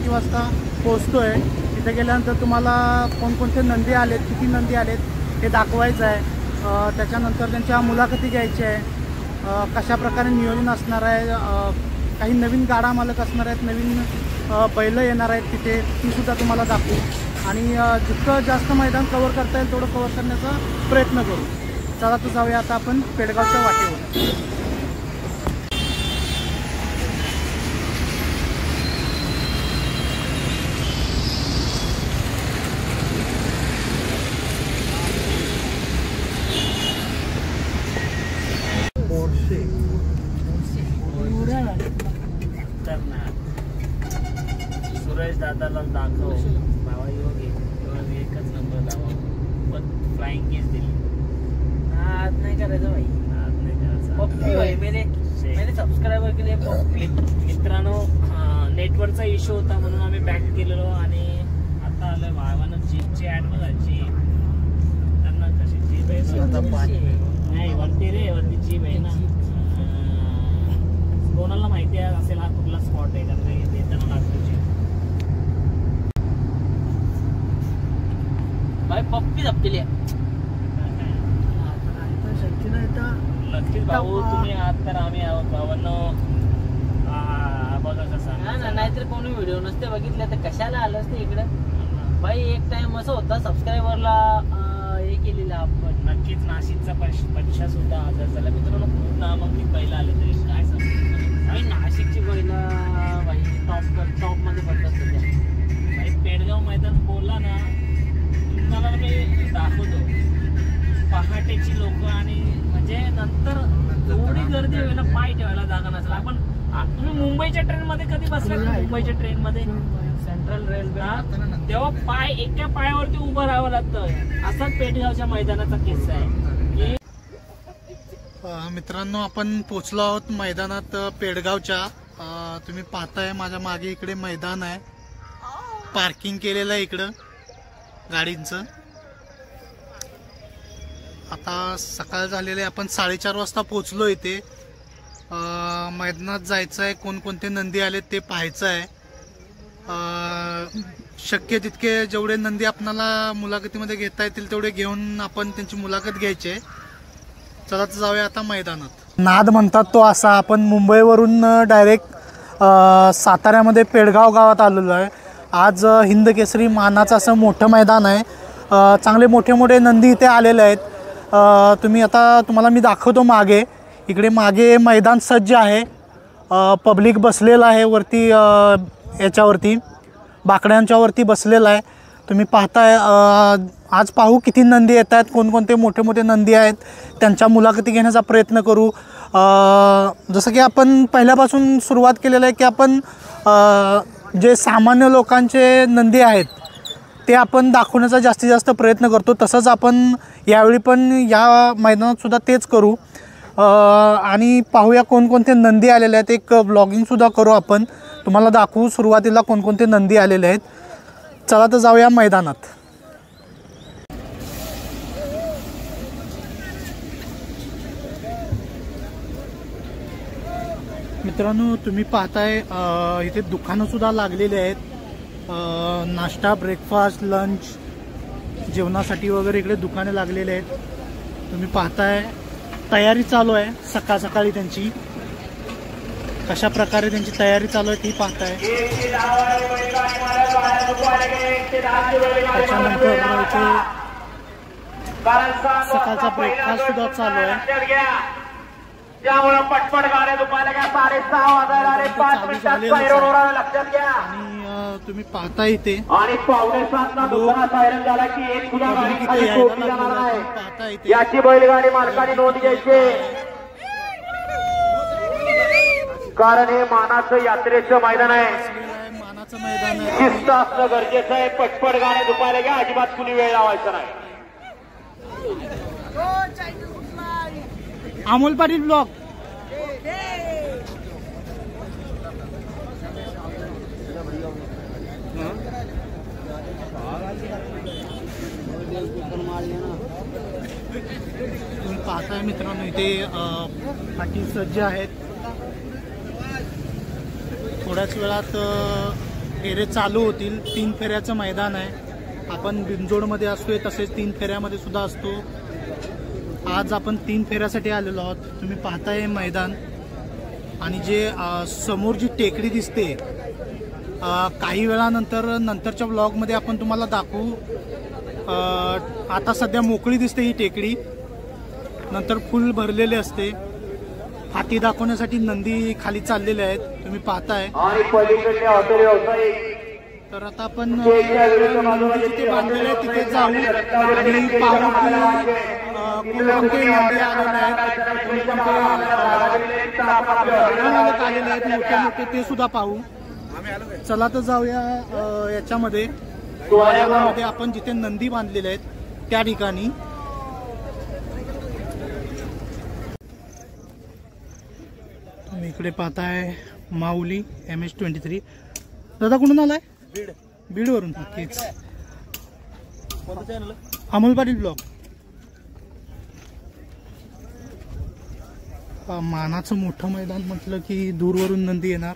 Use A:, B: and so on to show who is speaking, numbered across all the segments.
A: किती वाजता पोहोचतो आहे. तिथे गेल्यानंतर तुम्हाला कोणकोणते नंदी आलेत, किती नंदी आलेत हे दाखवायचं आहे. त्याच्यानंतर त्यांच्या मुलाखती घ्यायची आहे. कशाप्रकारे नियोजन असणार आहे, काही नवीन गाडा मालक असणार आहेत, नवीन बैलं येणार आहेत तिथे, तीसुद्धा तुम्हाला दाखवू. आणि जितकं जास्त मैदान कव्हर करता येईल तेवढं कव्हर करण्याचा प्रयत्न करू. चला तर जाऊया आता आपण पेडगावच्या वाटेवर.
B: सुरेश दादाला दाखव बाबा योगी एकच नंबर दावा पण फ्लाइंग केस दिली. आज नाही करायचं भाई, आज नाही करायचं. पप्पी भाई मेरे सबस्क्रायबर केले पप्पी. मित्रांनो नेटवर्कचा इश्यू होता म्हणून आम्ही बॅक केलेलो आणि आता आलोय भावानं जीपची ऍड बघा. जीप त्यांना कशी जीप आहे नाही वरती रे, वरती जीप आहे ना. कोणाला माहिती असेल हा कुठला स्पॉट आहे कारण येताना लागतो जीप. भाई पप्पी जपलेली आहे. नक्कीच भाऊ तुम्ही आहात तर आम्ही आहोत भावांनो. बघा कसा ना, नाहीतर कोणी व्हिडिओ नसते बघितले तर कशाला आलं असते इकडं. भाई एक टाइम असं होता सबस्क्रायबरला हे केलेलं आपण. नक्कीच नाशिकचा परीक्षा सुद्धा आजार झाला मित्रांनो. खूप नामांकित बैल आले तरी काय सांगतो भाई नाशिकची बैल भाई टॉप मध्ये पडतात सध्या. भाई पेडगाव मैदान बोलला ना तुम्हाला मी दाखवतो. पहाटेची लोक आणि म्हणजे नंतर एवढी गर्दी होईल ना पाय ठेवायला जागा नसेल. आपण तुम्ही मुंबईच्या ट्रेन मध्ये कधी बसला? मुंबईच्या ट्रेन मध्ये सेंट्रल रेल्वे तेव्हा पाय एका पायावरती उभं राहावं लागतं. असाच पेडगावच्या मैदानाचा किस्सा आहे.
A: मित्रांनो आपण पोचलो आहोत मैदानात पेडगावच्या. तुम्ही पाहताय माझ्या मागे इकडे मैदान आहे, पार्किंग केलेलं आहे इकडं गाडींचं. आता सकाळ झालेले, आपण 4:30 वाजता पोचलो इथे. मैदानात जायचं आहे, कोणकोणते नंदी आलेत ते पाहायचं आहे. शक्य तितके जेवढे नंदी आपणाला मुलाखतीमध्ये घेता येतील तेवढे घेऊन आपण त्यांची मुलाखत घ्यायची आहे. चला तर जाऊया आता मैदानात. नाद म्हणतात तो असा, आपण मुंबईवरून डायरेक्ट साताऱ्यामध्ये पेडगाव गावात आलेलो आहे. आज हिंद केसरी मानाचं असं मोठं मैदान आहे. चांगले मोठे मोठे नंदी इथे आलेले आहेत. तुम्हाला मी दाखवतो मागे. इकडे मागे मैदान सज्ज आहे, पब्लिक बसलेलं आहे वरती, याच्यावरती बाकड्यांच्या वरती बसलेलं आहे. तुम्ही पाहताय. आज पाहू किती नंदी येत आहेत, कोणकोणते मोठे मोठे नंदी आहेत, त्यांच्या मुलाखती घेण्याचा प्रयत्न करू. जसं की आपण पहिल्यापासून सुरुवात केलेलं आहे की आपण जे सामान्य लोकांचे नंदी आहेत ते आपण दाखवण्याचा जास्तीत जास्त प्रयत्न करतो. तसंच आपण यावेळी पण या मैदानात सुद्धा तेच करू. आणि पाहूया कोणकोणते नंदी आलेले आहेत. एक ब्लॉगिंगसुद्धा करू आपण, तुम्हाला दाखवू सुरुवातीला कोणकोणते नंदी आलेले आहेत. चला तर जाऊया मैदानात. मित्रांनो तुम्ही पाहताय इथे दुकानंसुद्धा लागलेली आहेत. नाश्ता, ब्रेकफास्ट, लंच, जेवणासाठी वगैरे इकडे दुकाने लागलेले आहेत. तुम्ही पाहताय तयारी चालू आहे सकाळ सकाळी त्यांची. कशा प्रकारे त्यांची तयारी चालू आहे ती पाहताय. त्याच्यानंतर इथे सकाळचा ब्रेकफास्ट सुद्धा चालू आहे.
C: त्यामुळे पटपट गाड्या दुपारला 6:30 वाजायला आले. 5 मिनिटात पैरोरा लक्षात घ्या.
A: आणि तुम्ही पाहताय इथे
C: आणि 6:45 दुकानात सायरन झाला की एक सुद्धा गाडी खाली सोडली जाणार नाही. याची बैलगाडी मालकाने नोंद घ्यायची, कारण हे मानाचं यात्रेचं मैदान आहे.
A: मानाचं मैदान आहे.
C: शिस्त असणं गरजेचं आहे. पटपट गाड्या दुपारला घ्या, अजिबात कुणी वेळ लावायचा नाही.
A: अमोल पाटील ब्लॉग. तुम्ही पाहताय मित्रांनो इथे पाटी सज्ज आहेत. थोड्याच वेळात फेरे चालू होतील. 3 फेऱ्याचं मैदान आहे. आपण बिंजोडमध्ये असतोय तसेच 3 फेऱ्यामध्ये सुद्धा असतो. आज आपण 3 फेऱ्यासाठी आलेलो आहोत. तुम्ही पाहताय मैदान आणि जे समोर जी टेकडी दिसते काही नंतरच्या ब्लॉगमध्ये आपण तुम्हाला दाखवू. आता सध्या मोकळी दिसते ही टेकडी, नंतर फुल भरलेले असते. हाती दाखवण्यासाठी नंदी खाली चाललेले आहेत तुम्ही पाहताय. तर आता आपण जिथे बांधलेले आहे तिथे जाऊ आणि पाहू कोणकोणते नंदी आलेले आहेत मोठे मोठे ते सुद्धा पाहू. चला तर जाऊया याच्यामध्ये आपण जिथे नंदी बांधलेले आहेत त्या ठिकाणी. तुम्ही इकडे पाहताय माऊली MH23. दादा कुठून आलाय? बीड वरून. तेच अमोल पाटील ब्लॉग. मानाचं मोठं मैदान म्हटलं की दूरवरून नंदी येणार.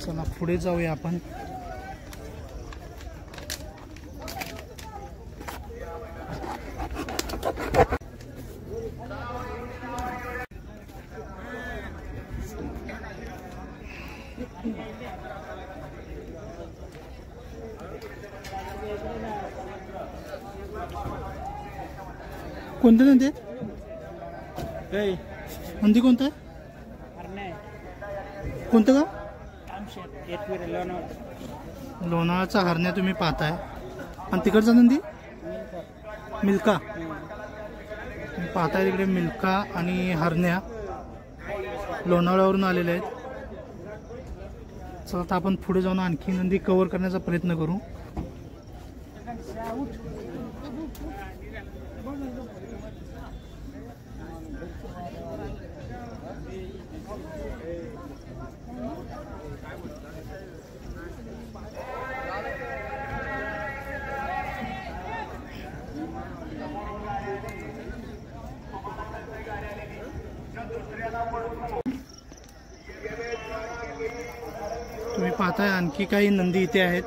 A: चला पुढे जाऊया आपण. कोणते नंदी आहेत? नंदी कोणतं आहे? कोणतं गाव? लोणावळाचा हरण्या तुम्ही पाहताय. आणि तिकडचा नंदी मिल्का. तुम्ही पाहताय तिकडे मिल्का आणि हरण्या लोणावळ्यावरून आलेले आहेत. चला आता आपण पुढे जाऊन आणखी नंदी कव्हर करण्याचा प्रयत्न करू. तुम्ही पाहताय आणखी काही नंदी इथे आहेत.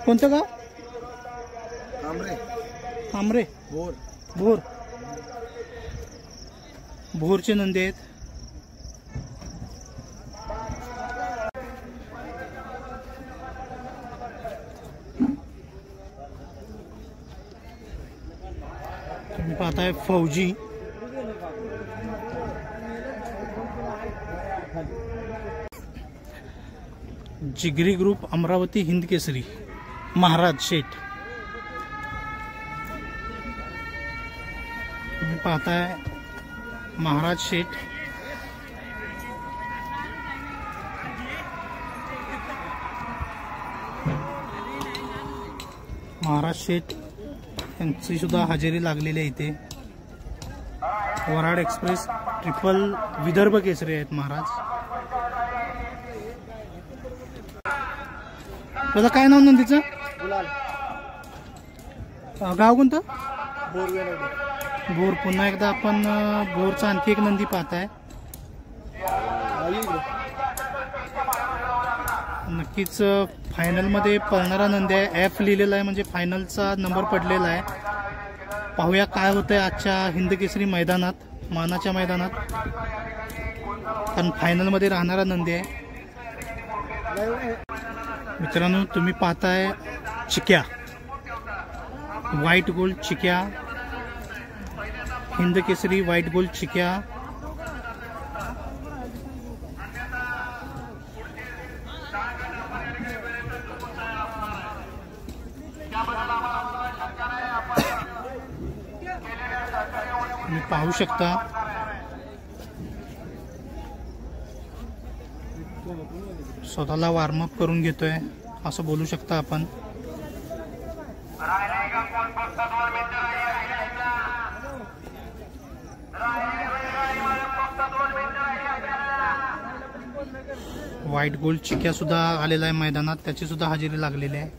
A: कोणतं गाव? आमरे. भोर. भोरचे नंदी आहेत. तुम्ही पाहताय फौजी. जिगरी ग्रुप अमरावती हिंद केसरी महाराज शेठ. तुम्ही पाहताय महाराज शेठ. महाराज शेठ यांची सुद्धा हजेरी लागलेली आहे इथे. वराड एक्सप्रेस ट्रिपल विदर्भ केसरी आहेत महाराज. दादा काय नाव नंदीचं? गाव कोणतं? भोर. पुन्हा एकदा आपण भोरचा आणखी एक नंदी पाहताय. नक्कीच फायनलमध्ये पळणारा नंदी आहे. F लिहिलेला आहे म्हणजे फायनलचा नंबर पडलेला आहे. पाहूया काय होतंय आजच्या हिंद केसरी मैदानात, मानाच्या मैदानात. कारण फायनलमध्ये राहणारा नंदी आहे. मित्रांनो तुम्ही पाहताय चिक्या, व्हाईट गोल्ड चिक्या, हिंद केसरी व्हाईट गोल्ड चिक्या. तुम्ही पाहू शकता स्वतःला वॉर्मअप करून घेतोय असं बोलू शकता आपण. व्हाईट गोल्ड चिक्या सुद्धा आलेला आहे मैदानात, त्याची सुद्धा हजेरी लागलेली आहे.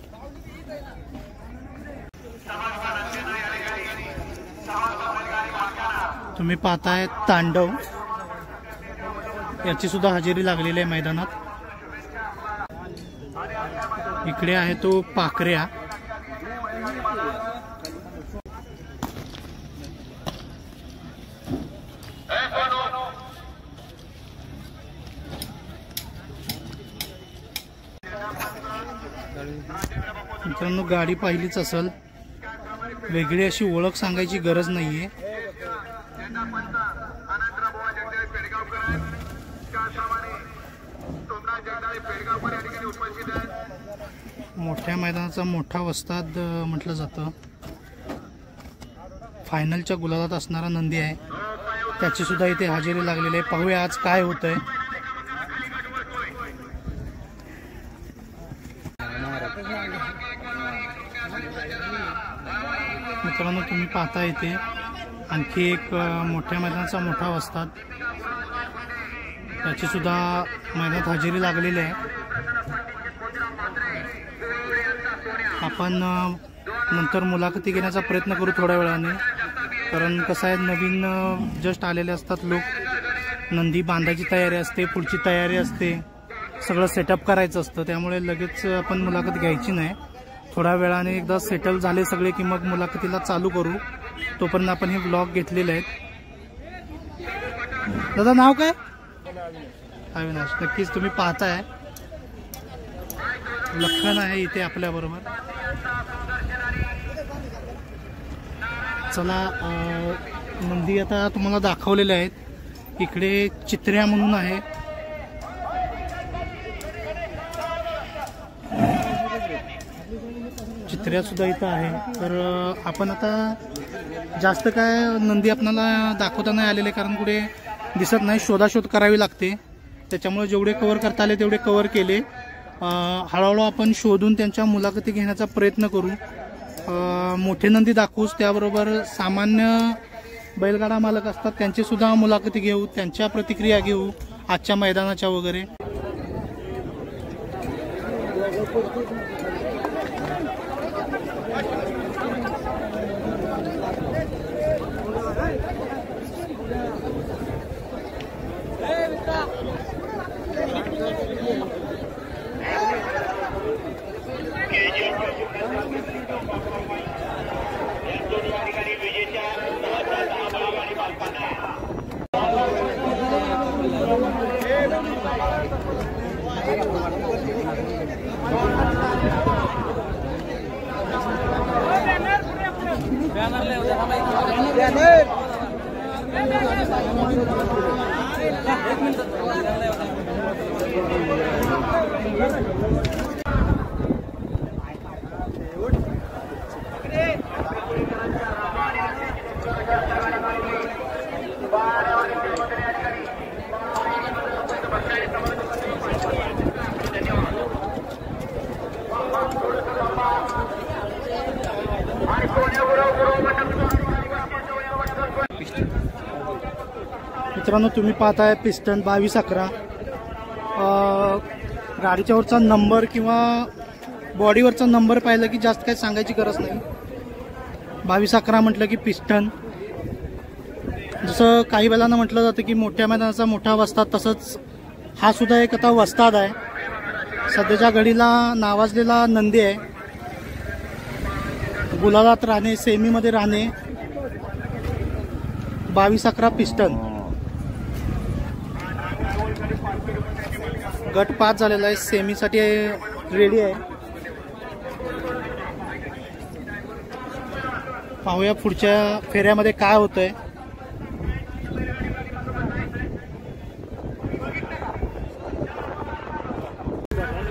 A: तुम्ही पाहताय तांडव, याची सुद्धा हजेरी लागलेली आहे मैदानात. इकडे आहे तो पाखऱ्या. मित्रांनो, गाडी पाहिलीच असेल, वेगळी अशी ओळख सांगायची गरज नाहीये. मोठ्या मैदानाचा मोठा वस्ताद म्हटलं जातं. फायनलच्या गुलालात असणारा नंदी आहे, त्याची सुद्धा इथे हजेरी लागलेली आहे. पाहूया आज काय होतंय. मित्रांनो, तुम्ही पाहता इथे आणखी एक मोठ्या मैदानाचा मोठा वस्ताद, त्याची सुद्धा मैदानात हजेरी लागलेली आहे. आपण नंतर मुलाखती घेण्याचा प्रयत्न करू थोड्या वेळाने, कारण कसं आहे, नवीन जस्ट आलेले असतात लोक. नंदी बांधायची तयारी असते, पुढची तयारी असते, सगळं सेटअप करायचं असतं, त्यामुळे लगेच आपण मुलाखत घ्यायची नाही. थोड्या वेळाने एकदा सेटल झाले सगळे की मग मुलाखतीला चालू करू. तोपर्यंत आपण हे ब्लॉग घेतलेले आहेत. दादा, नाव काय? अविनाश. नक्कीच तुम्ही पाहताय, लखन आहे इथे आपल्या बरोबर. चला, नंदी आता तुम्हाला दाखवलेले आहेत. इकडे चित्र्या म्हणून आहे, चित्र्या सुद्धा इथं आहे. तर आपण आता जास्त काय नंदी आपल्याला दाखवता नाही आलेले, कारण कुठे दिसत नाही, शोधाशोध करावी लागते. त्याच्यामुळे जेवढे कव्हर करता आले तेवढे कव्हर केले. हळूहळू आपण शोधून त्यांच्या मुलाखती घेण्याचा प्रयत्न करू. मोठे नंदी दाखवूच, त्याबरोबर सामान्य बैलगाडा मालक असतात त्यांची सुद्धा मुलाखती घेऊ, त्यांच्या प्रतिक्रिया घेऊ आजच्या मैदानाच्या वगैरे. मित्रांनो, तुम्ही पाहताय पिस्टन 2211. गाडीच्या वरचा नंबर किंवा बॉडीवरचा नंबर पाहिलं की जास्त काही सांगायची गरज नाही. 2211 म्हटलं की पिस्टन. जसं काही वेळानं म्हटलं जातं की मोठ्या मैदानाचा मोठा वस्ताद, तसंच हा सुद्धा एक आता वस्ताद आहे. सध्याच्या घडीला नावाजलेला नंदी आहे. गुलालात राहणे, सेमीमध्ये राहणे. 2211 पिस्टन. गट 5 झालेला आहे, सेमीसाठी रेडी आहे. पाहूया पुढच्या फेऱ्यामध्ये काय होतंय.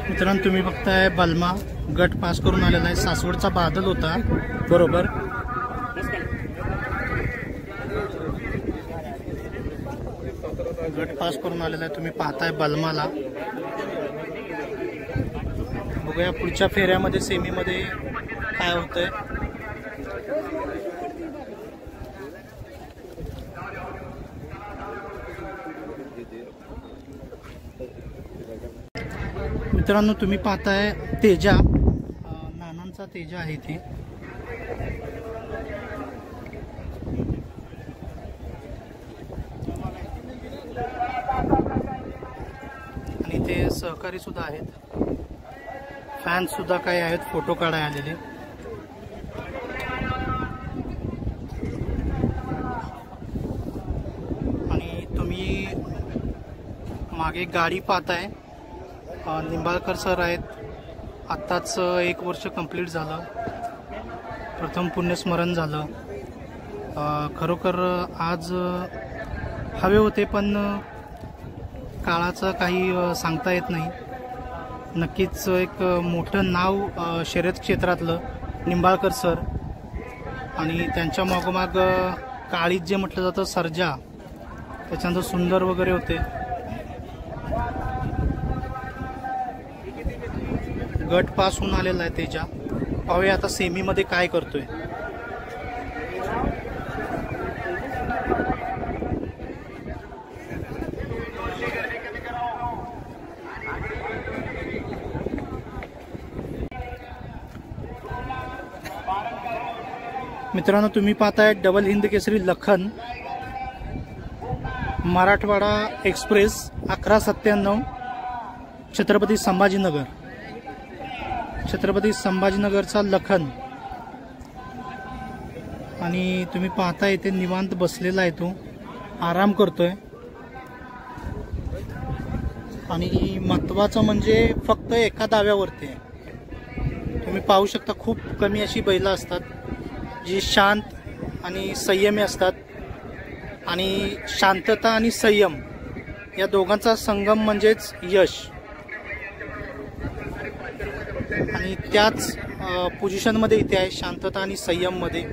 A: मित्रांनो, तुम्ही बघताय बलमा गट पास करून आलेला आहे. सासवडचा बादल होता बरोबर. गट पास करून आलेला आहे, तुम्ही पाहताय बलमाला. बघूया पुढच्या फेऱ्यामध्ये सेमीमध्ये काय होतंय. मित्रांनो, तुम्ही पाहताय तेजा, नानांचा तेजा आहे ते. आणि ते सहकारी सुद्धा आहेत, फॅन सुद्धा काही आहेत फोटो काढायला आलेले. आणि तुम्ही मागे गाडी पाहताय, निंबाळकर सर आहेत. आत्ताच 1 वर्ष कंप्लीट झालं, प्रथम पुण्यस्मरण झालं. खरोखर आज हवे होते पण काळाचं काही सांगता येत नाही. नक्कीच एक मोठं नाव शर्यत क्षेत्रातलं निंबाळकर सर, आणि त्यांच्या मागोमाग काळीत जे म्हटलं जातं सर्जा, त्याच्यानंतर सुंदर वगैरे होते. गट पास होऊन आलेला आहे तेजा. पाहूया आता सेमीमध्ये काय करतोय. मित्रांनो, तुम्ही पाहताय डबल हिंद केसरी लखन, मराठवाडा एक्सप्रेस 1197, छत्रपती संभाजीनगर. छत्रपती संभाजीनगरचा लखन. आणि तुम्ही पाहताय इथे निवांत बसलेला आहे, तो आराम करतोय. आणि महत्वाचं म्हणजे फक्त एका दाव्यावरती तुम्ही पाहू शकता, खूप कमी अशी बैलं असतात जी शांत आणि संयमी असतात. आणि शांतता आणि संयम या दोघांचा संगम म्हणजेच यश. आणि त्याच पोझिशनमध्ये इथे आहे, शांतता आणि संयममध्ये.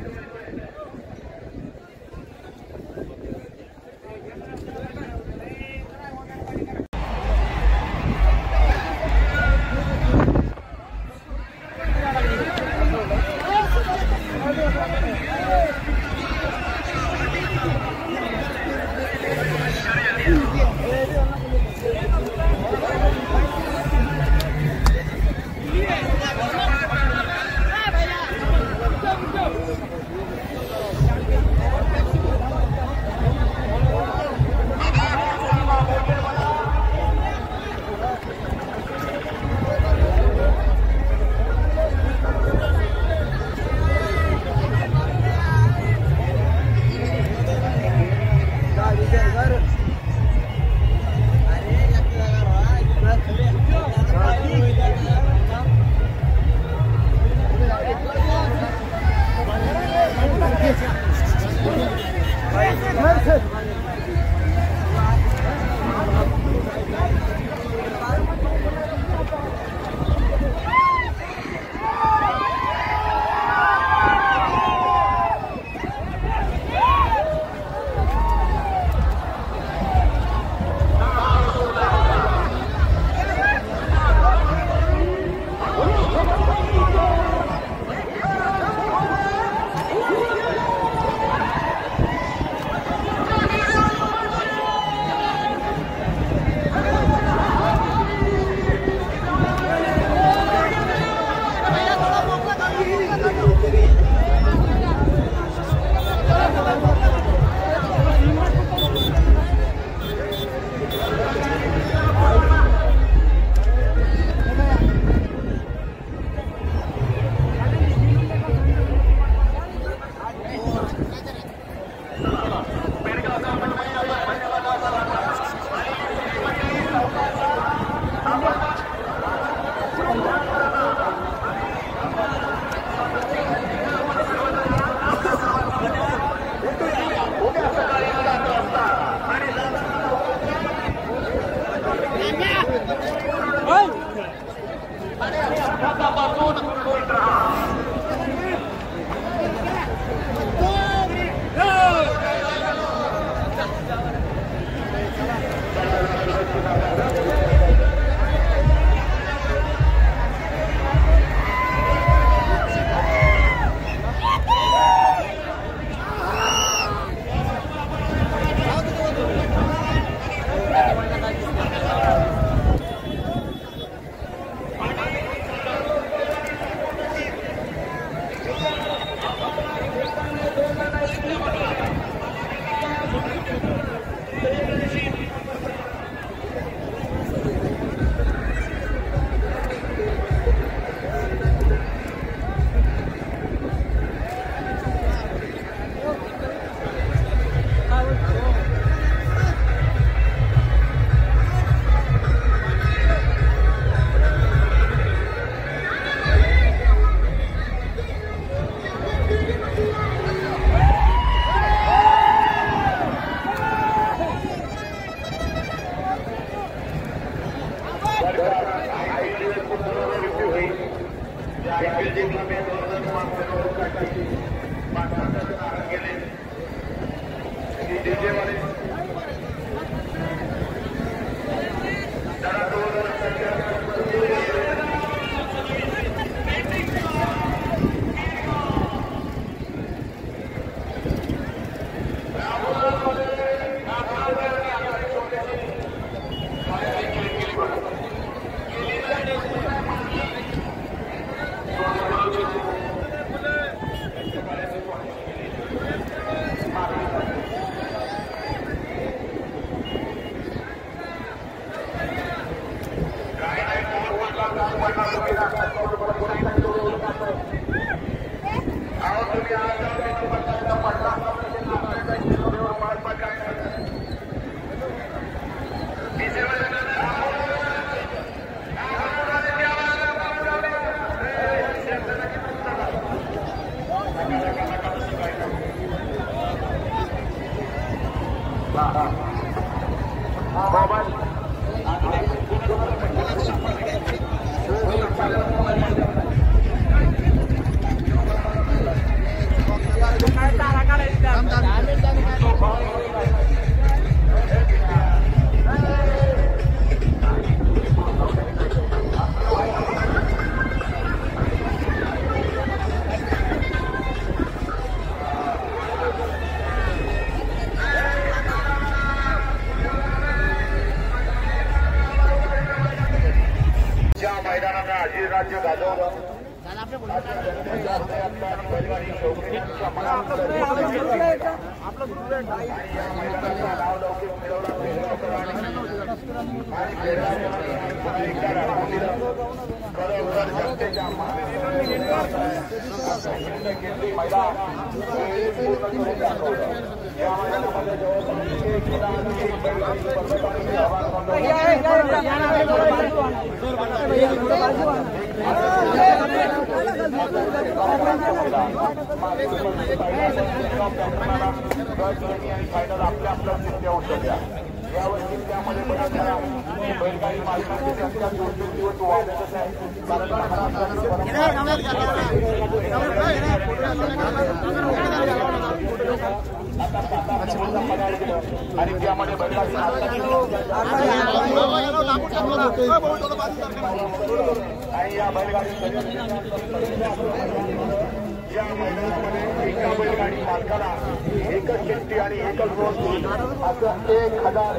C: राज्य गाजवलं फायनल आपल्या सिद्ध्या उतरल्या यावर्षी त्यामध्ये बैलगाडी मालकांची संख्या दिवस वाढतच आहे आणि त्यामध्ये बैलगाडी आणि या बैलगाडी या मैदानामध्ये एका बैलगाडी मालकाला एकच शेट्टी आणि एकच रोज असं 1000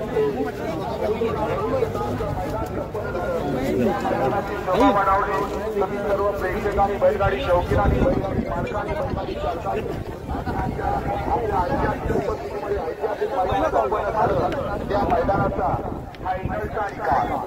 C: बनवली. तुम्ही सर्व प्रेक्षक आणि बैलगाडी शौकीन आणि बैलगाडी मालकांनी बैलगाडी चालकांनी ऐतिहासिक मैदानाचा त्या मैदानाचा फायनलचा निकाल